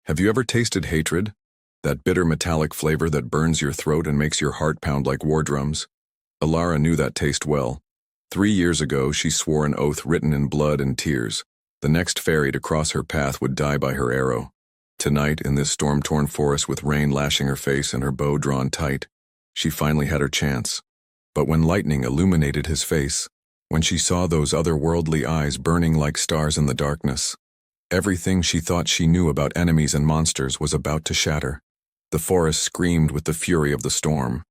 Have you ever tasted hatred? That bitter metallic flavor that burns your throat and makes your heart pound like war drums? Alara knew that taste well. 3 years ago, she swore an oath written in blood and tears. The next fairy to cross her path would die by her arrow. Tonight, in this storm-torn forest with rain lashing her face and her bow drawn tight, she finally had her chance. But when lightning illuminated his face, when she saw those otherworldly eyes burning like stars in the darkness, everything she thought she knew about enemies and monsters was about to shatter. The forest screamed with the fury of the storm.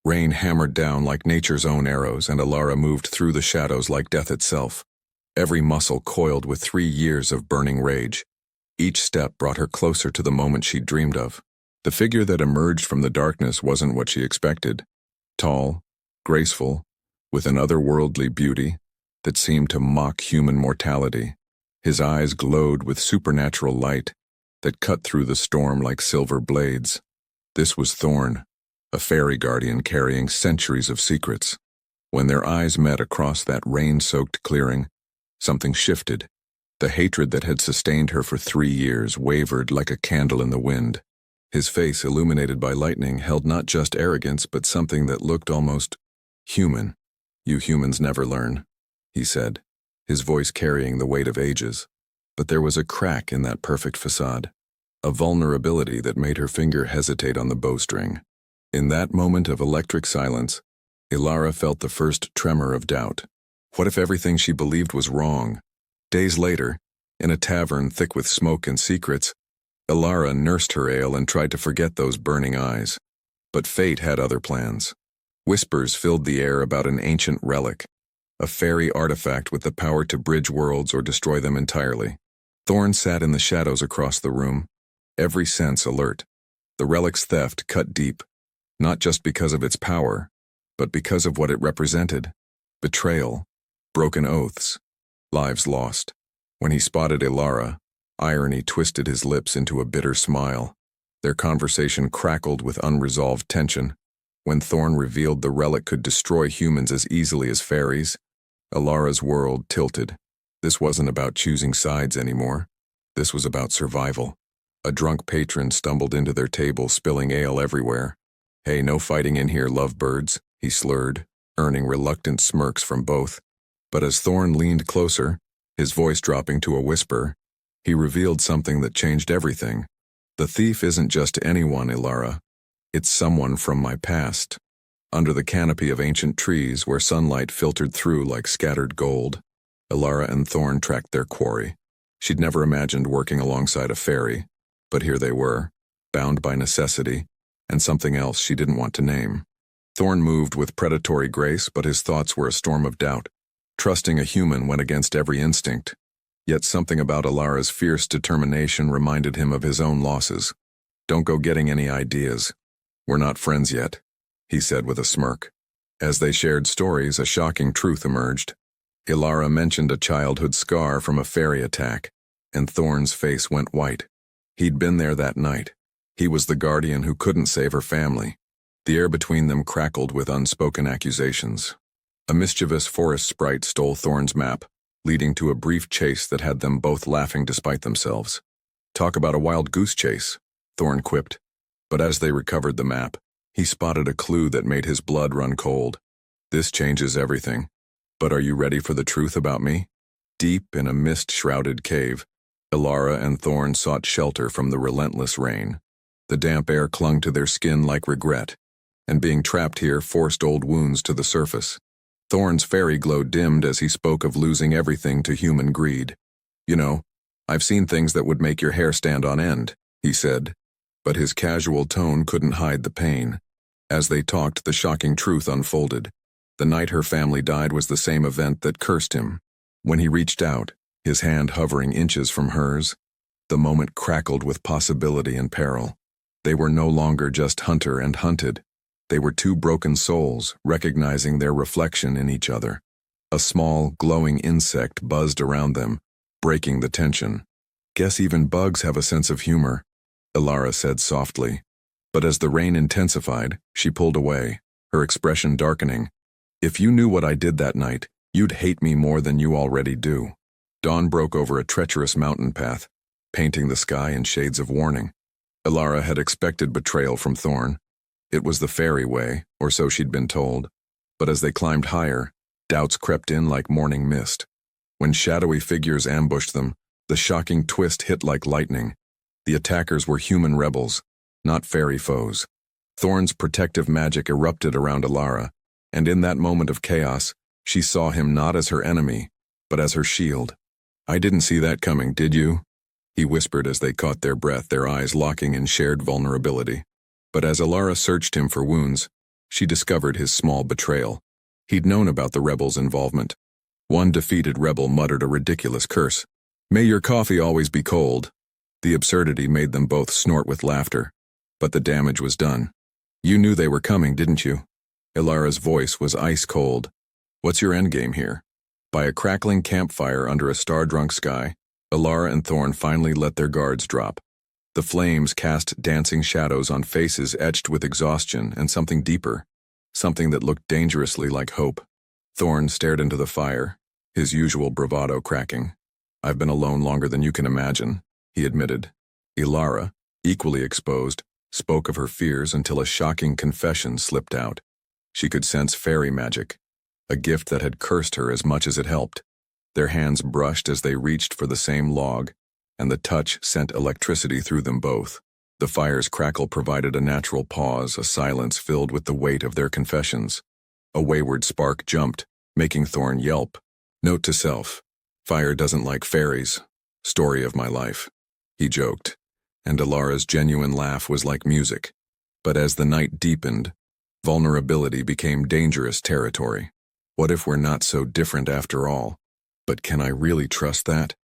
Rain hammered down like nature's own arrows, and Alara moved through the shadows like death itself. Every muscle coiled with 3 years of burning rage. Each step brought her closer to the moment she'd dreamed of. The figure that emerged from the darkness wasn't what she expected. Tall, graceful, with an otherworldly beauty that seemed to mock human mortality. His eyes glowed with supernatural light that cut through the storm like silver blades. This was Thorn, a fairy guardian carrying centuries of secrets. When their eyes met across that rain-soaked clearing, something shifted. The hatred that had sustained her for 3 years wavered like a candle in the wind. His face, illuminated by lightning, held not just arrogance but something that looked almost human. "You humans never learn," he said, his voice carrying the weight of ages. But there was a crack in that perfect facade, a vulnerability that made her finger hesitate on the bowstring. In that moment of electric silence, Alara felt the first tremor of doubt. What if everything she believed was wrong? Days later, in a tavern thick with smoke and secrets, Alara nursed her ale and tried to forget those burning eyes. But fate had other plans. Whispers filled the air about an ancient relic, a fairy artifact with the power to bridge worlds or destroy them entirely. Thorn sat in the shadows across the room, every sense alert. The relic's theft cut deep, not just because of its power, but because of what it represented: betrayal, broken oaths, lives lost. When he spotted Alara, irony twisted his lips into a bitter smile. Their conversation crackled with unresolved tension. When Thorn revealed the relic could destroy humans as easily as fairies, Alara's world tilted. This wasn't about choosing sides anymore. This was about survival. A drunk patron stumbled into their table, spilling ale everywhere. "Hey, no fighting in here, lovebirds," he slurred, earning reluctant smirks from both. But as Thorn leaned closer, his voice dropping to a whisper, he revealed something that changed everything. "The thief isn't just anyone, Alara. It's someone from my past." Under the canopy of ancient trees where sunlight filtered through like scattered gold, Alara and Thorn tracked their quarry. She'd never imagined working alongside a fairy, but here they were, bound by necessity, and something else she didn't want to name. Thorn moved with predatory grace, but his thoughts were a storm of doubt. Trusting a human went against every instinct. Yet something about Alara's fierce determination reminded him of his own losses. "Don't go getting any ideas. We're not friends yet," he said with a smirk. As they shared stories, a shocking truth emerged. Alara mentioned a childhood scar from a fairy attack, and Thorn's face went white. He'd been there that night. He was the guardian who couldn't save her family. The air between them crackled with unspoken accusations. A mischievous forest sprite stole Thorn's map, leading to a brief chase that had them both laughing despite themselves. "Talk about a wild goose chase," Thorn quipped. But as they recovered the map, he spotted a clue that made his blood run cold. "This changes everything. But are you ready for the truth about me?" Deep in a mist-shrouded cave, Alara and Thorn sought shelter from the relentless rain. The damp air clung to their skin like regret, and being trapped here forced old wounds to the surface. Thorn's fairy glow dimmed as he spoke of losing everything to human greed. "You know, I've seen things that would make your hair stand on end," he said, but his casual tone couldn't hide the pain. As they talked, the shocking truth unfolded. The night her family died was the same event that cursed him. When he reached out, his hand hovering inches from hers, the moment crackled with possibility and peril. They were no longer just hunter and hunted. They were two broken souls, recognizing their reflection in each other. A small, glowing insect buzzed around them, breaking the tension. "Guess even bugs have a sense of humor," Alara said softly. But as the rain intensified, she pulled away, her expression darkening. "If you knew what I did that night, you'd hate me more than you already do." Dawn broke over a treacherous mountain path. painting the sky in shades of warning. Elara had expected betrayal from Thorn. It was the fairy way, or so she'd been told. But as they climbed higher, doubts crept in like morning mist. When shadowy figures ambushed them, the shocking twist hit like lightning. The attackers were human rebels, not fairy foes. Thorn's protective magic erupted around Elara, and in that moment of chaos, she saw him not as her enemy, but as her shield. "I didn't see that coming, did you?" he whispered as they caught their breath, their eyes locking in shared vulnerability. But as Elara searched him for wounds, she discovered his small betrayal. He'd known about the rebels' involvement. One defeated rebel muttered a ridiculous curse. "May your coffee always be cold." The absurdity made them both snort with laughter. But the damage was done. "You knew they were coming, didn't you?" Elara's voice was ice cold. "What's your endgame here?" By a crackling campfire under a star-drunk sky, Elara and Thorn finally let their guards drop. The flames cast dancing shadows on faces etched with exhaustion and something deeper, something that looked dangerously like hope. Thorn stared into the fire, his usual bravado cracking. "I've been alone longer than you can imagine," he admitted. Elara, equally exposed, spoke of her fears until a shocking confession slipped out. She could sense fairy magic, a gift that had cursed her as much as it helped. Their hands brushed as they reached for the same log, and the touch sent electricity through them both. The fire's crackle provided a natural pause, a silence filled with the weight of their confessions. A wayward spark jumped, making Thorn yelp. Note to self: fire doesn't like fairies. Story of my life. He joked, and Elara's genuine laugh was like music. But as the night deepened, vulnerability became dangerous territory. What if we're not so different after all? But can I really trust that?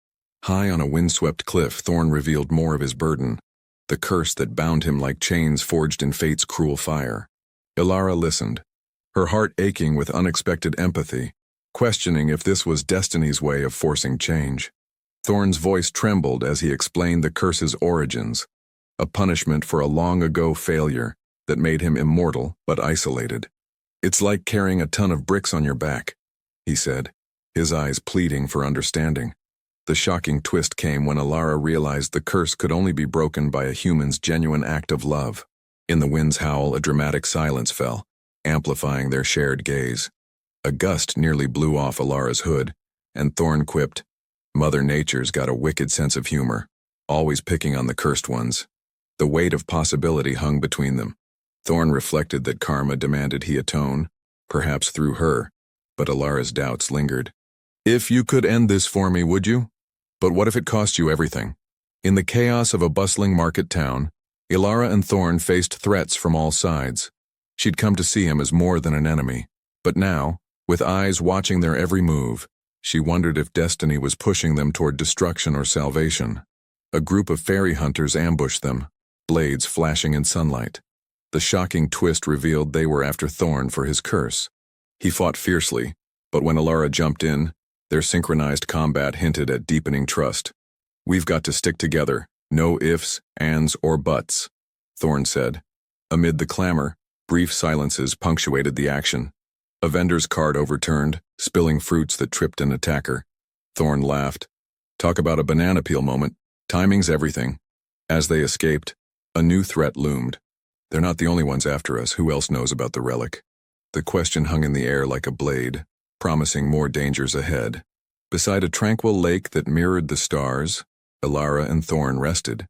High on a windswept cliff, Thorn revealed more of his burden, the curse that bound him like chains forged in fate's cruel fire. Elara listened, her heart aching with unexpected empathy, questioning if this was destiny's way of forcing change. Thorn's voice trembled as he explained the curse's origins, a punishment for a long-ago failure that made him immortal but isolated. "It's like carrying a ton of bricks on your back," he said, his eyes pleading for understanding. The shocking twist came when Elara realized the curse could only be broken by a human's genuine act of love. In the wind's howl, a dramatic silence fell, amplifying their shared gaze. A gust nearly blew off Elara's hood, and Thorn quipped, "Mother Nature's got a wicked sense of humor, always picking on the cursed ones." The weight of possibility hung between them. Thorn reflected that karma demanded he atone, perhaps through her, but Elara's doubts lingered. "If you could end this for me, would you? But what if it cost you everything?" In the chaos of a bustling market town, Elara and Thorn faced threats from all sides. She'd come to see him as more than an enemy. But now, with eyes watching their every move, she wondered if destiny was pushing them toward destruction or salvation. A group of fairy hunters ambushed them, blades flashing in sunlight. The shocking twist revealed they were after Thorn for his curse. He fought fiercely, but when Elara jumped in, their synchronized combat hinted at deepening trust. "We've got to stick together, no ifs, ands, or buts," Thorn said. Amid the clamor, brief silences punctuated the action. A vendor's cart overturned, spilling fruits that tripped an attacker. Thorn laughed. "Talk about a banana peel moment. Timing's everything." As they escaped, a new threat loomed. "They're not the only ones after us. Who else knows about the relic?" The question hung in the air like a blade, promising more dangers ahead. Beside a tranquil lake that mirrored the stars, Elara and Thorn rested.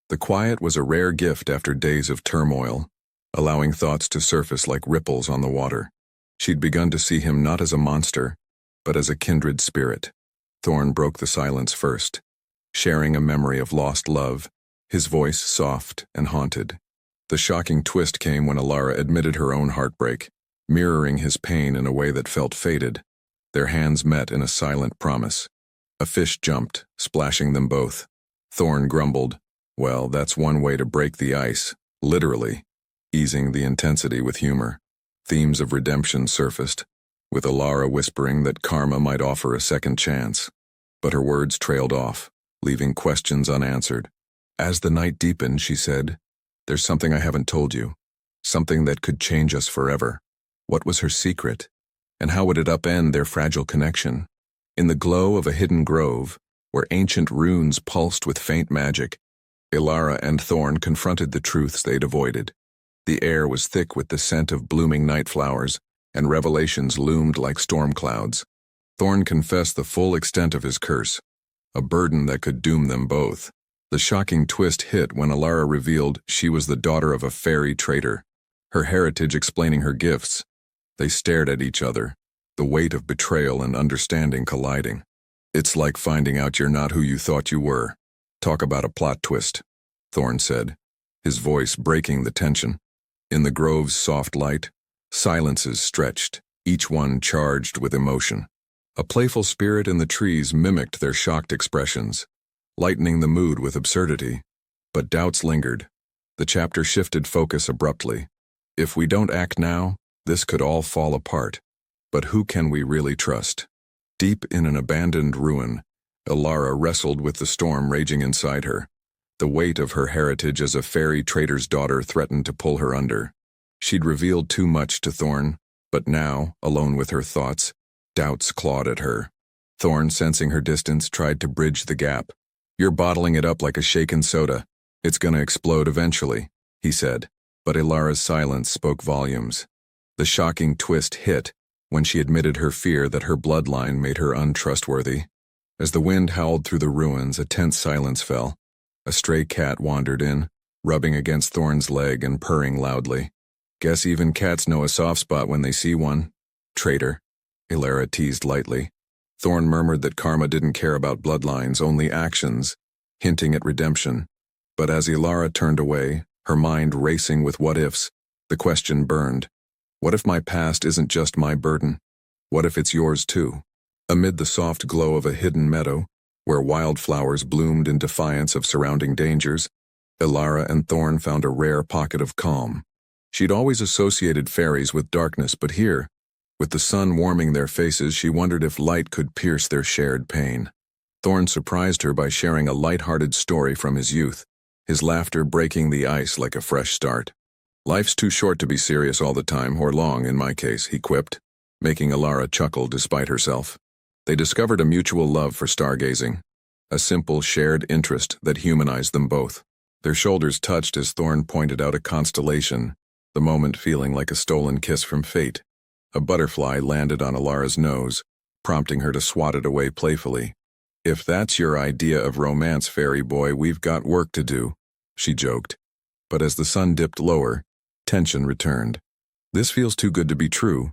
The quiet was a rare gift after days of turmoil, allowing thoughts to surface like ripples on the water. She'd begun to see him not as a monster, but as a kindred spirit. Thorn broke the silence first, sharing a memory of lost love, his voice soft and haunted. The shocking twist came when Elara admitted her own heartbreak, mirroring his pain in a way that felt fated. Their hands met in a silent promise. A fish jumped, splashing them both. Thorn grumbled, "Well, that's one way to break the ice, literally," easing the intensity with humor. Themes of redemption surfaced, with Elara whispering that karma might offer a second chance. But her words trailed off, leaving questions unanswered. As the night deepened, she said, "There's something I haven't told you, something that could change us forever." What was her secret? And how would it upend their fragile connection? In the glow of a hidden grove, where ancient runes pulsed with faint magic. Ilara and Thorn confronted the truths they'd avoided. The air was thick with the scent of blooming night flowers, and revelations loomed like storm clouds. Thorn confessed the full extent of his curse, a burden that could doom them both. The shocking twist hit when Ilara revealed she was the daughter of a fairy traitor, her heritage explaining her gifts. They stared at each other, the weight of betrayal and understanding colliding. "It's like finding out you're not who you thought you were. Talk about a plot twist," Thorn said, his voice breaking the tension. In the grove's soft light, silences stretched, each one charged with emotion. A playful spirit in the trees mimicked their shocked expressions, lightening the mood with absurdity. But doubts lingered. The chapter shifted focus abruptly. If we don't act now, this could all fall apart. But who can we really trust? Deep in an abandoned ruin, Ilara wrestled with the storm raging inside her. The weight of her heritage as a fairy trader's daughter threatened to pull her under. She'd revealed too much to Thorn, but now, alone with her thoughts, doubts clawed at her. Thorn, sensing her distance, tried to bridge the gap. "You're bottling it up like a shaken soda. It's gonna explode eventually," he said. But Ilara's silence spoke volumes. The shocking twist hit when she admitted her fear that her bloodline made her untrustworthy. As the wind howled through the ruins, a tense silence fell. A stray cat wandered in, rubbing against Thorn's leg and purring loudly. "Guess even cats know a soft spot when they see one. Traitor," Ilara teased lightly. Thorn murmured that karma didn't care about bloodlines, only actions, hinting at redemption. But as Ilara turned away, her mind racing with what-ifs, the question burned. What if my past isn't just my burden? What if it's yours too? Amid the soft glow of a hidden meadow, where wildflowers bloomed in defiance of surrounding dangers, Ilara and Thorn found a rare pocket of calm. She'd always associated fairies with darkness, but here, with the sun warming their faces, she wondered if light could pierce their shared pain. Thorn surprised her by sharing a light-hearted story from his youth, his laughter breaking the ice like a fresh start. "Life's too short to be serious all the time, or long in my case," he quipped, making Ilara chuckle despite herself. They discovered a mutual love for stargazing, a simple shared interest that humanized them both. Their shoulders touched as Thorn pointed out a constellation, the moment feeling like a stolen kiss from fate. A butterfly landed on Ilara's nose, prompting her to swat it away playfully. "If that's your idea of romance, fairy boy, we've got work to do," she joked. But as the sun dipped lower, tension returned. "This feels too good to be true.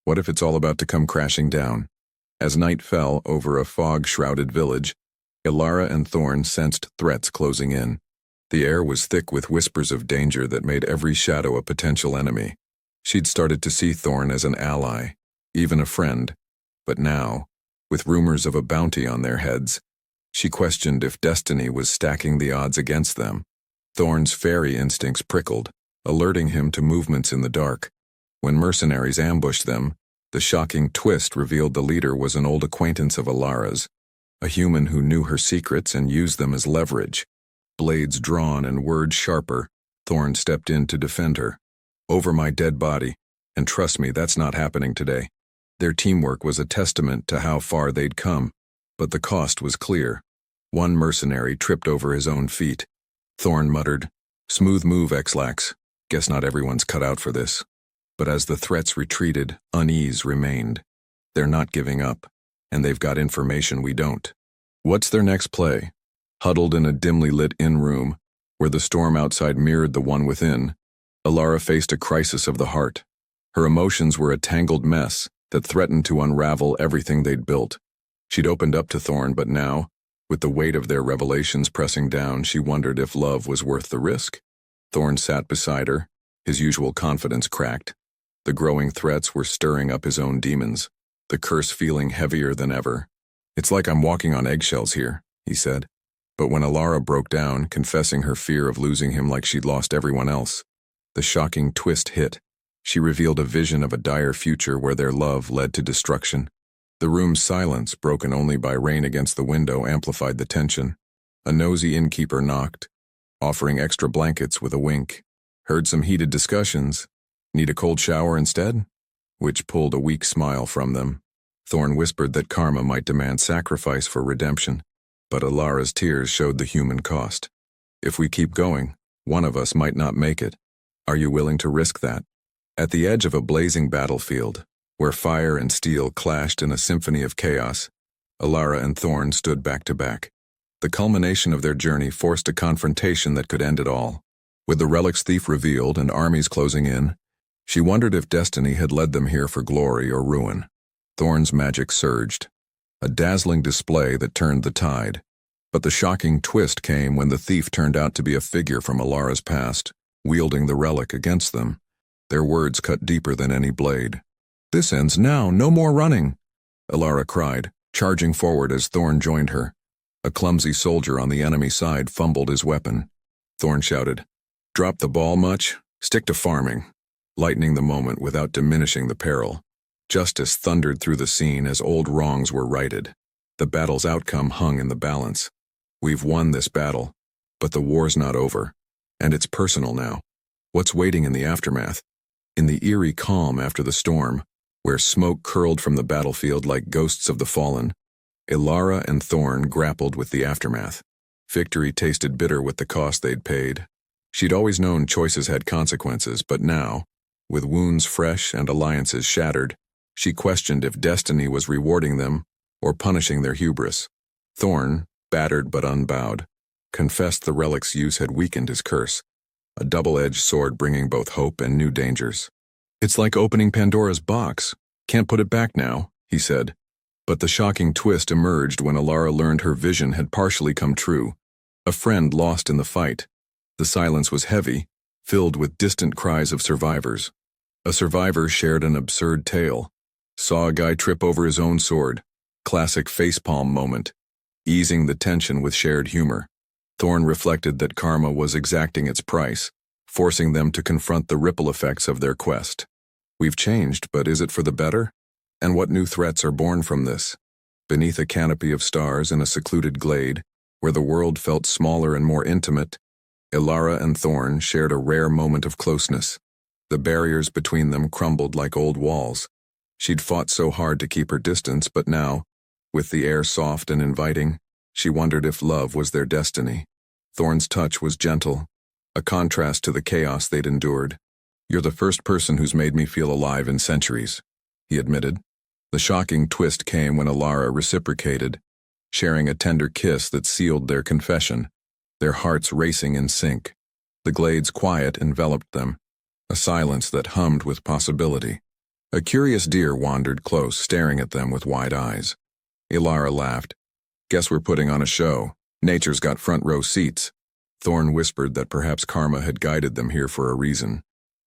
What if it's all about to come crashing down?" As night fell over a fog-shrouded village, Ilara and Thorn sensed threats closing in. The air was thick with whispers of danger that made every shadow a potential enemy. She'd started to see Thorn as an ally, even a friend. But now, with rumors of a bounty on their heads, she questioned if destiny was stacking the odds against them. Thorn's fairy instincts prickled, alerting him to movements in the dark. When mercenaries ambushed them, the shocking twist revealed the leader was an old acquaintance of Ilara's, a human who knew her secrets and used them as leverage. Blades drawn and words sharper, Thorn stepped in to defend her. "Over my dead body, and trust me, that's not happening today." Their teamwork was a testament to how far they'd come, but the cost was clear. One mercenary tripped over his own feet. Thorn muttered, "Smooth move, X-Lax. Guess not everyone's cut out for this." But as the threats retreated, unease remained. They're not giving up, and they've got information we don't. What's their next play? Huddled in a dimly lit inn-room, where the storm outside mirrored the one within, Ilara faced a crisis of the heart. Her emotions were a tangled mess that threatened to unravel everything they'd built. She'd opened up to Thorn, but now, with the weight of their revelations pressing down, she wondered if love was worth the risk. Thorn sat beside her, his usual confidence cracked. The growing threats were stirring up his own demons, the curse feeling heavier than ever. "It's like I'm walking on eggshells here," he said. But when Ilara broke down, confessing her fear of losing him like she'd lost everyone else, the shocking twist hit. She revealed a vision of a dire future where their love led to destruction. The room's silence, broken only by rain against the window, amplified the tension. A nosy innkeeper knocked, offering extra blankets with a wink. "Heard some heated discussions. Need a cold shower instead?" Which pulled a weak smile from them. Thorn whispered that karma might demand sacrifice for redemption. But Alara's tears showed the human cost. If we keep going, one of us might not make it. Are you willing to risk that? At the edge of a blazing battlefield, where fire and steel clashed in a symphony of chaos, Alara and Thorn stood back to back. The culmination of their journey forced a confrontation that could end it all. With the relic's thief revealed and armies closing in, she wondered if destiny had led them here for glory or ruin. Thorn's magic surged, a dazzling display that turned the tide. But the shocking twist came when the thief turned out to be a figure from Alara's past, wielding the relic against them. Their words cut deeper than any blade. "This ends now, no more running," Alara cried, charging forward as Thorn joined her. A clumsy soldier on the enemy side fumbled his weapon. Thorn shouted, "Drop the ball much? Stick to farming," lightening the moment without diminishing the peril. Justice thundered through the scene as old wrongs were righted. The battle's outcome hung in the balance. We've won this battle, but the war's not over, and it's personal now. What's waiting in the aftermath? In the eerie calm after the storm, where smoke curled from the battlefield like ghosts of the fallen, Alara and Thorn grappled with the aftermath. Victory tasted bitter with the cost they'd paid. She'd always known choices had consequences, but now, with wounds fresh and alliances shattered, she questioned if destiny was rewarding them or punishing their hubris. Thorn, battered but unbowed, confessed the relic's use had weakened his curse, a double-edged sword bringing both hope and new dangers. "It's like opening Pandora's box. Can't put it back now," he said. But the shocking twist emerged when Alara learned her vision had partially come true. A friend lost in the fight. The silence was heavy, filled with distant cries of survivors. A survivor shared an absurd tale. Saw a guy trip over his own sword. Classic facepalm moment. Easing the tension with shared humor. Thorn reflected that karma was exacting its price, forcing them to confront the ripple effects of their quest. We've changed, but is it for the better? And what new threats are born from this? Beneath a canopy of stars in a secluded glade, where the world felt smaller and more intimate, Alara and Thorn shared a rare moment of closeness. The barriers between them crumbled like old walls. She'd fought so hard to keep her distance, but now, with the air soft and inviting, she wondered if love was their destiny. Thorn's touch was gentle, a contrast to the chaos they'd endured. "You're the first person who's made me feel alive in centuries," he admitted. The shocking twist came when Alara reciprocated, sharing a tender kiss that sealed their confession, their hearts racing in sync. The glade's quiet enveloped them, a silence that hummed with possibility. A curious deer wandered close, staring at them with wide eyes. Alara laughed. "Guess we're putting on a show. Nature's got front row seats." Thorn whispered that perhaps karma had guided them here for a reason,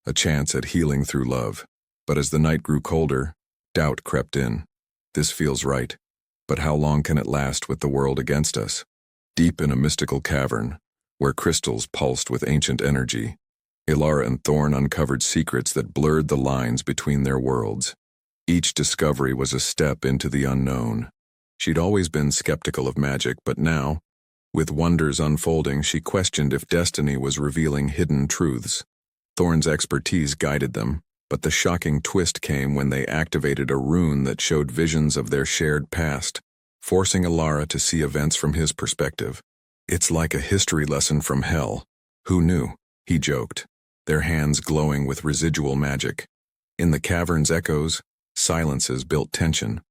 a chance at healing through love. But as the night grew colder, doubt crept in. This feels right, but how long can it last with the world against us? Deep in a mystical cavern, where crystals pulsed with ancient energy, Alara and Thorn uncovered secrets that blurred the lines between their worlds. Each discovery was a step into the unknown. She'd always been skeptical of magic, but now, with wonders unfolding, she questioned if destiny was revealing hidden truths. Thorn's expertise guided them, but the shocking twist came when they activated a rune that showed visions of their shared past, forcing Alara to see events from his perspective. "It's like a history lesson from hell. Who knew?" he joked, their hands glowing with residual magic. In the cavern's echoes, silences built tension.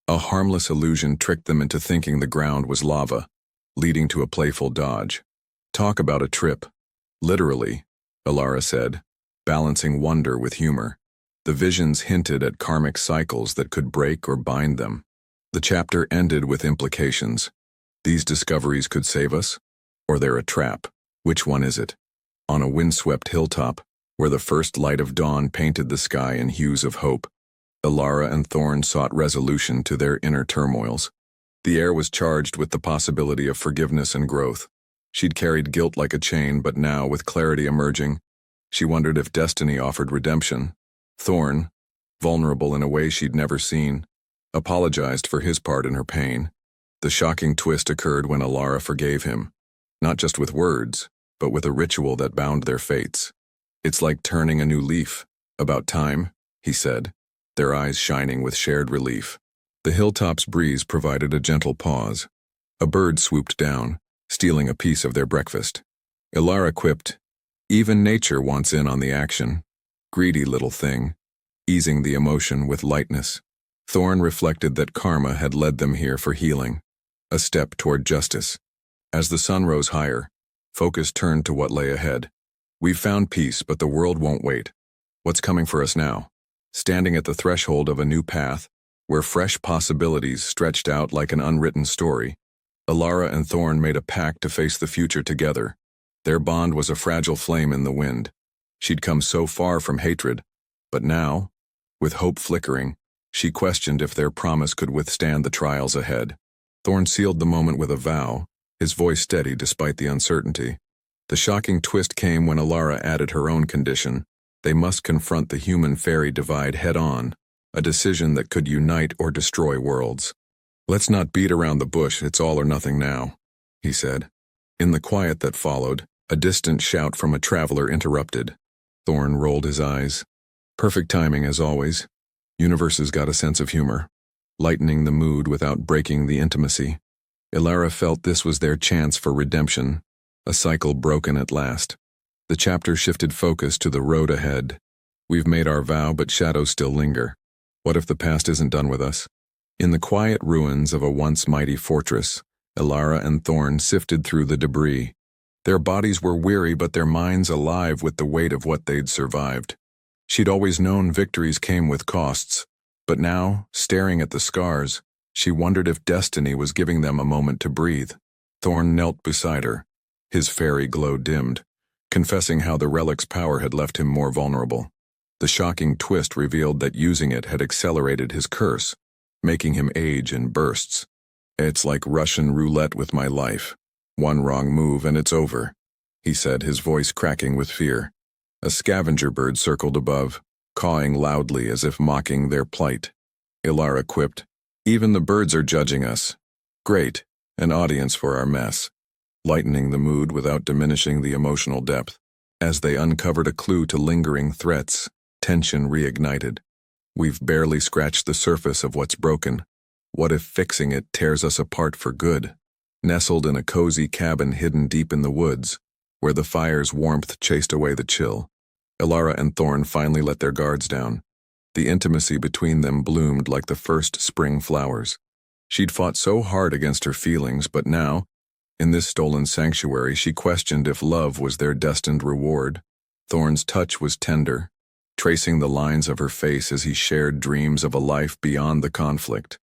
A harmless illusion tricked them into thinking the ground was lava, leading to a playful dodge. "Talk about a trip." "Literally," Alara said, balancing wonder with humor. The visions hinted at karmic cycles that could break or bind them. The chapter ended with implications. These discoveries could save us, or they're a trap. Which one is it? On a windswept hilltop, where the first light of dawn painted the sky in hues of hope, Alara and Thorn sought resolution to their inner turmoils. The air was charged with the possibility of forgiveness and growth. She'd carried guilt like a chain, but now, with clarity emerging, she wondered if destiny offered redemption. Thorn, vulnerable in a way she'd never seen, apologized for his part in her pain. The shocking twist occurred when Alara forgave him, not just with words, but with a ritual that bound their fates. "It's like turning a new leaf. About time," he said, their eyes shining with shared relief. The hilltop's breeze provided a gentle pause. A bird swooped down, stealing a piece of their breakfast. Ilara quipped, "Even nature wants in on the action. Greedy little thing," easing the emotion with lightness. Thorn reflected that karma had led them here for healing, a step toward justice. As the sun rose higher, focus turned to what lay ahead. "We've found peace, but the world won't wait. What's coming for us now?" Standing at the threshold of a new path, where fresh possibilities stretched out like an unwritten story, Ilara and Thorn made a pact to face the future together. Their bond was a fragile flame in the wind. She'd come so far from hatred, but now, with hope flickering, she questioned if their promise could withstand the trials ahead. Thorn sealed the moment with a vow, his voice steady despite the uncertainty. The shocking twist came when Ilara added her own condition. They must confront the human-fairy divide head-on, a decision that could unite or destroy worlds. "Let's not beat around the bush, it's all or nothing now," he said. In the quiet that followed, a distant shout from a traveler interrupted. Thorn rolled his eyes. Perfect timing as always. Universe's got a sense of humor, lightening the mood without breaking the intimacy. Ilara felt this was their chance for redemption, a cycle broken at last. The chapter shifted focus to the road ahead. We've made our vow, but shadows still linger. What if the past isn't done with us? In the quiet ruins of a once mighty fortress, Ilara and Thorn sifted through the debris. Their bodies were weary, but their minds alive with the weight of what they'd survived. She'd always known victories came with costs, but now, staring at the scars, she wondered if destiny was giving them a moment to breathe. Thorn knelt beside her, his fairy glow dimmed, confessing how the relic's power had left him more vulnerable. The shocking twist revealed that using it had accelerated his curse, making him age in bursts. "It's like Russian roulette with my life. One wrong move and it's over," he said, his voice cracking with fear. A scavenger bird circled above, cawing loudly as if mocking their plight. Ilara quipped, "Even the birds are judging us. Great, an audience for our mess," lightening the mood without diminishing the emotional depth. As they uncovered a clue to lingering threats, tension reignited. "We've barely scratched the surface of what's broken. What if fixing it tears us apart for good?" Nestled in a cozy cabin hidden deep in the woods, where the fire's warmth chased away the chill, Ilara and Thorn finally let their guards down. The intimacy between them bloomed like the first spring flowers. She'd fought so hard against her feelings, but now, in this stolen sanctuary, she questioned if love was their destined reward. Thorn's touch was tender, tracing the lines of her face as he shared dreams of a life beyond the conflict.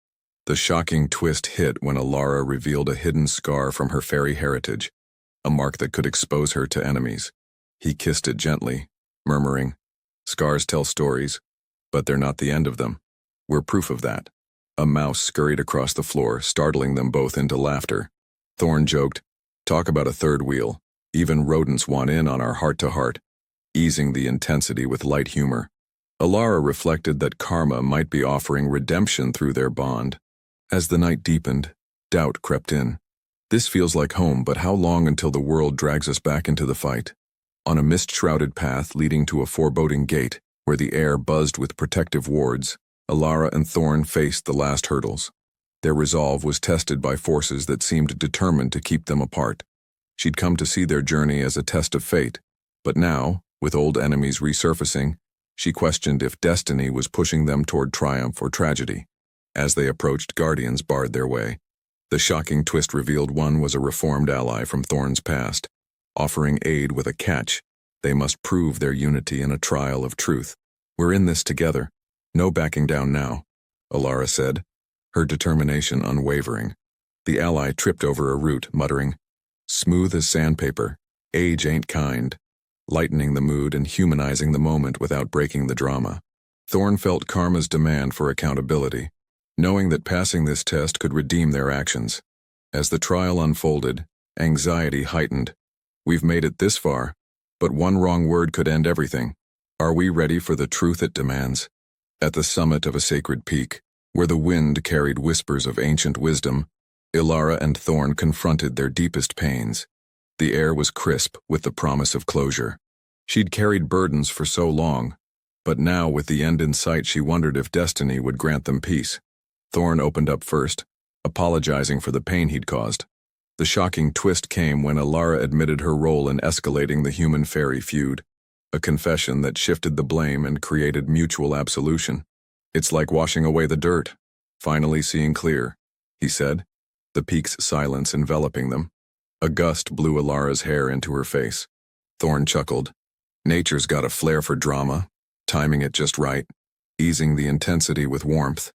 The shocking twist hit when Ilara revealed a hidden scar from her fairy heritage, a mark that could expose her to enemies. He kissed it gently, murmuring, "Scars tell stories, but they're not the end of them. We're proof of that." A mouse scurried across the floor, startling them both into laughter. Thorn joked, "Talk about a third wheel. Even rodents want in on our heart-to-heart," easing the intensity with light humor. Ilara reflected that karma might be offering redemption through their bond. As the night deepened, doubt crept in. "This feels like home, but how long until the world drags us back into the fight?" On a mist-shrouded path leading to a foreboding gate, where the air buzzed with protective wards, Ilara and Thorn faced the last hurdles. Their resolve was tested by forces that seemed determined to keep them apart. She'd come to see their journey as a test of fate, but now, with old enemies resurfacing, she questioned if destiny was pushing them toward triumph or tragedy. As they approached, guardians barred their way. The shocking twist revealed one was a reformed ally from Thorn's past, offering aid with a catch. They must prove their unity in a trial of truth. "We're in this together. No backing down now," Ilara said, her determination unwavering. The ally tripped over a root, muttering, "Smooth as sandpaper. Age ain't kind," lightening the mood and humanizing the moment without breaking the drama. Thorn felt karma's demand for accountability, knowing that passing this test could redeem their actions. As the trial unfolded, anxiety heightened. "We've made it this far, but one wrong word could end everything. Are we ready for the truth it demands?" At the summit of a sacred peak, where the wind carried whispers of ancient wisdom, Ilara and Thorn confronted their deepest pains. The air was crisp with the promise of closure. She'd carried burdens for so long, but now with the end in sight she wondered if destiny would grant them peace. Thorn opened up first, apologizing for the pain he'd caused. The shocking twist came when Alara admitted her role in escalating the human-fairy feud, a confession that shifted the blame and created mutual absolution. "It's like washing away the dirt, finally seeing clear," he said, the peak's silence enveloping them. A gust blew Alara's hair into her face. Thorn chuckled. Nature's got a flair for drama, timing it just right, easing the intensity with warmth.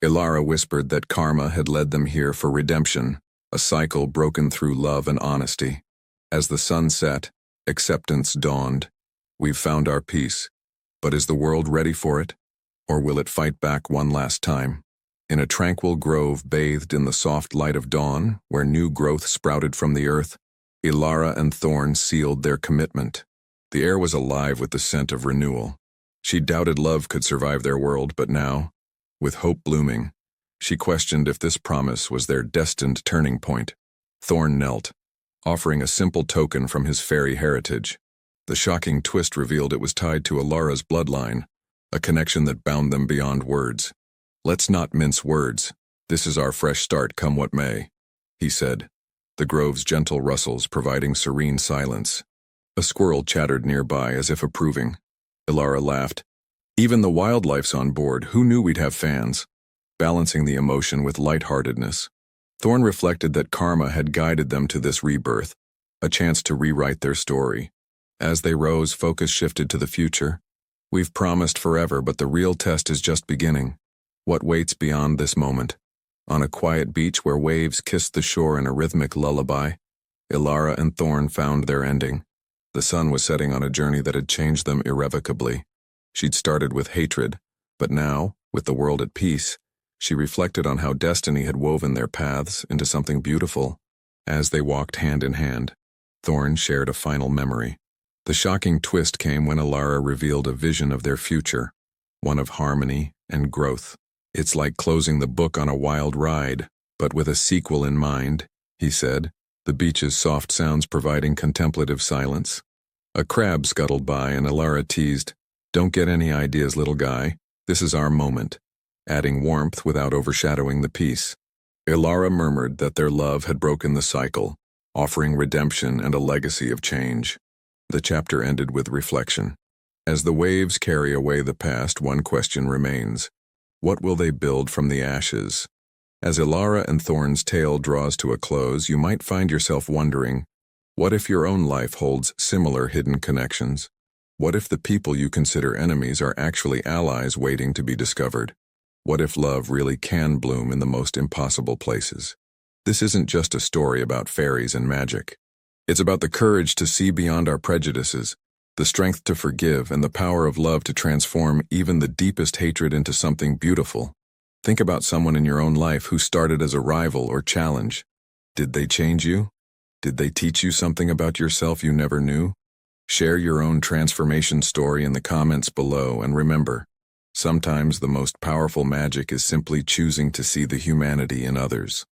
Alara whispered that karma had led them here for redemption, a cycle broken through love and honesty. As the sun set, acceptance dawned. "We've found our peace, but is the world ready for it? Or will it fight back one last time?" In a tranquil grove bathed in the soft light of dawn, where new growth sprouted from the earth, Alara and Thorn sealed their commitment. The air was alive with the scent of renewal. She doubted love could survive their world, but now, with hope blooming, she questioned if this promise was their destined turning point. Thorn knelt, offering a simple token from his fairy heritage. The shocking twist revealed it was tied to Alara's bloodline, a connection that bound them beyond words. "Let's not mince words. This is our fresh start, come what may," he said, the grove's gentle rustles providing serene silence. A squirrel chattered nearby as if approving. Alara laughed. "Even the wildlife's on board. Who knew we'd have fans?" Balancing the emotion with lightheartedness. Thorn reflected that karma had guided them to this rebirth, a chance to rewrite their story. As they rose, focus shifted to the future. "We've promised forever, but the real test is just beginning. What waits beyond this moment?" On a quiet beach where waves kissed the shore in a rhythmic lullaby, Alara and Thorn found their ending. The sun was setting on a journey that had changed them irrevocably. She'd started with hatred, but now, with the world at peace, she reflected on how destiny had woven their paths into something beautiful. As they walked hand in hand, Thorn shared a final memory. The shocking twist came when Alara revealed a vision of their future, one of harmony and growth. "It's like closing the book on a wild ride, but with a sequel in mind," he said, the beach's soft sounds providing contemplative silence. A crab scuttled by and Alara teased, "Don't get any ideas, little guy. This is our moment," adding warmth without overshadowing the peace. Alara murmured that their love had broken the cycle, offering redemption and a legacy of change. The chapter ended with reflection. As the waves carry away the past, one question remains. What will they build from the ashes? As Alara and Thorn's tale draws to a close, you might find yourself wondering, what if your own life holds similar hidden connections? What if the people you consider enemies are actually allies waiting to be discovered? What if love really can bloom in the most impossible places? This isn't just a story about fairies and magic. It's about the courage to see beyond our prejudices, the strength to forgive, and the power of love to transform even the deepest hatred into something beautiful. Think about someone in your own life who started as a rival or challenge. Did they change you? Did they teach you something about yourself you never knew? Share your own transformation story in the comments below, and remember, sometimes the most powerful magic is simply choosing to see the humanity in others.